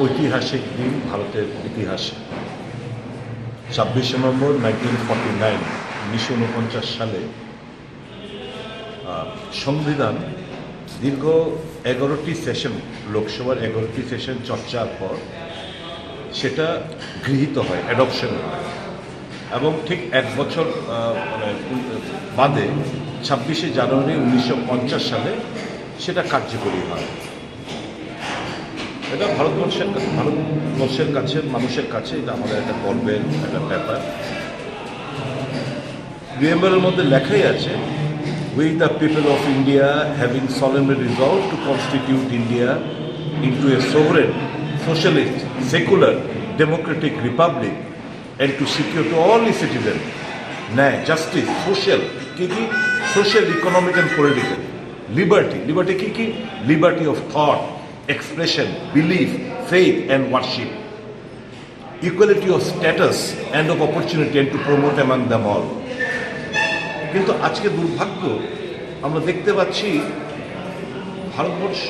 ঐতিহাসিক দিন ভারতের ইতিহাসে। 26 নভেম্বর 1949 1949 সালে সংবিধান দীর্ঘ 11টি সেশন, লোকসভার 11টি সেশন চর্চার পর সেটা গৃহীত হয়, অ্যাডপশন হয় এবং ঠিক এক বছর বাদে 26শে জানুয়ারি 1950 সেটা কার্যকরী হয়। এটা ভারতবর্ষের কাছে, মানুষের কাছে এটা আমাদের একটা গর্বের একটা ব্যাপার। প্রিএম্বলের মধ্যে লেখাই আছে, we the people of India having solemnly resolved to constitute India into a sovereign, socialist, secular, democratic republic and to secure to all its citizens justice, social, economic and political liberty liberty of thought, expression, belief, faith and worship, equality of status and of opportunity and to promote among them all. কিন্তু আজকে দুর্ভাগ্য আমরা দেখতে পাচ্ছি ভারতবর্ষ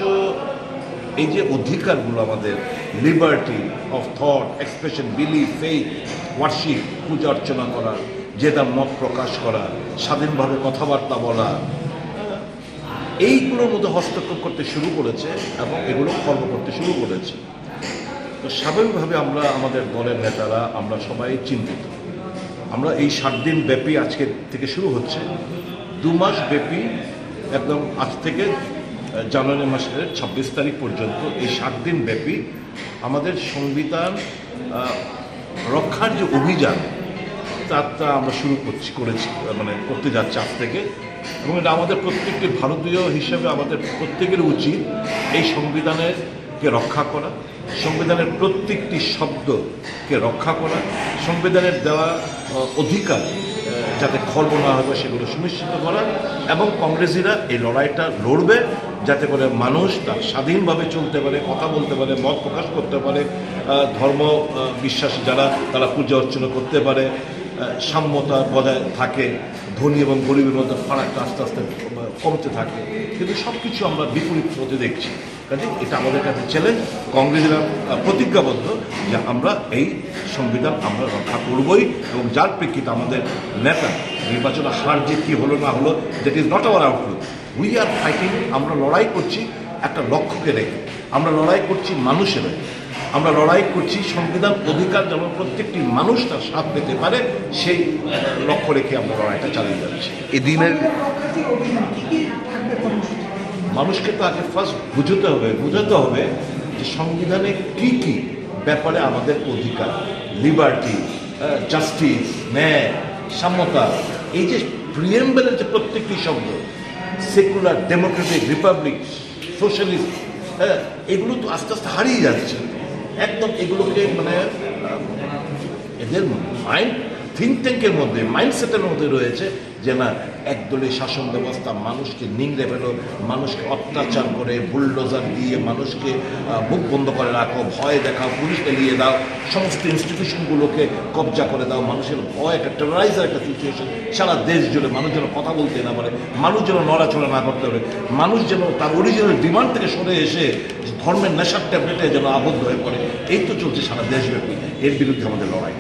এই যে অধিকারগুলো আমাদের, liberty of thought, expression, belief, faith, worship, পূজা অর্চনা করা, যে তার মত প্রকাশ করা, স্বাধীনভাবে কথাবার্তা বলা, এইগুলোর মধ্যে হস্তক্ষেপ করতে শুরু করেছে এবং এগুলো কর্ম করতে শুরু করেছে। তো স্বাভাবিকভাবে আমরা, আমাদের দলের নেতারা, আমরা সবাই চিন্তিত। আমরা এই 7 দিন ব্যাপী, আজকে থেকে শুরু হচ্ছে 2 মাস ব্যাপী, একদম আজ থেকে জানুয়ারি মাসের 26 তারিখ পর্যন্ত এই 7 দিন ব্যাপী আমাদের সংবিধান রক্ষার যে অভিযান তা আমরা শুরু করতে যাচ্ছি আজ থেকে। এবং এটা আমাদের প্রত্যেকটি ভারতীয় হিসেবে আমাদের প্রত্যেকের উচিত এই সংবিধানকে রক্ষা করা, সংবিধানের প্রত্যেকটি শব্দকে রক্ষা করা, সংবিধানের দেওয়া অধিকার যাতে খর্ব না হবে সেগুলো সুনিশ্চিত করা, এবং কংগ্রেসিরা এই লড়াইটা লড়বে যাতে করে মানুষ তার স্বাধীনভাবে চলতে পারে, কথা বলতে পারে, মত প্রকাশ করতে পারে, ধর্ম বিশ্বাসী যারা তারা পূজা অর্চনা করতে পারে, সাম্যতা বজায় থাকে, ধনী এবং গরিবের মধ্যে ফারাকটা আস্তে আস্তে কমতে থাকে। কিন্তু সব কিছু আমরা বিপরীত পথে দেখছি। কাজে এটা আমাদের কাছে চ্যালেঞ্জ। কংগ্রেসরা প্রতিজ্ঞাবদ্ধ যে আমরা এই সংবিধান আমরা রক্ষা করবই, এবং যার প্রেক্ষিতে আমাদের নেতা নির্বাচনে হার যে কী হলো না হলো, that is not our Outlook. We are fighting. আমরা লড়াই করছি একটা লক্ষ্যকে রেখে, আমরা লড়াই করছি মানুষের, আমরা লড়াই করছি সংবিধান অধিকার যেন প্রত্যেকটি মানুষ তার স্বাদ পেতে পারে, সেই লক্ষ্য রেখে আমরা লড়াইটা চালিয়ে যাচ্ছি। এদিনের মানুষকে তো আগে ফার্স্ট বুঝাতে হবে যে সংবিধানে কি কি ব্যাপারে আমাদের অধিকার, লিবার্টি, জাস্টিস, ন্যায়, সাম্যতা, এই যে প্রিএম্বলের যে প্রত্যেকটি শব্দ, সেকুলার, ডেমোক্রেটিক, রিপাবলিক, সোশ্যালিস্ট, এগুলো তো আস্তে আস্তে হারিয়ে যাচ্ছে একদম। এগুলোকে এদের থিঙ্ক ট্যাঙ্কের মধ্যে, মাইন্ডসেটের মধ্যে রয়েছে যে না, একদলীয় শাসন ব্যবস্থা মানুষকে নিংড়ে ফেলো, মানুষকে অত্যাচার করে, বুলডোজার দিয়ে মানুষকে মুখ বন্ধ করে রাখো, ভয় দেখাও, পুলিশ এলিয়ে দাও, সমস্ত ইনস্টিটিউশনগুলোকে কবজা করে দাও, মানুষের ভয়, একটা টেরোরাইজার একটা সিচুয়েশন সারা দেশ জুড়ে, মানুষ যেন কথা বলতে না পারে, মানুষ যেন নড়াচড়া না করতে পারে, মানুষ যেন তার অরিজিনাল ডিমান্ড থেকে সরে এসে ধর্মের নেশার ট্যাবলেটে যেন আবদ্ধ হয়ে পড়ে। এই তো চলছে সারা দেশব্যাপী। এর বিরুদ্ধে আমাদের লড়াই।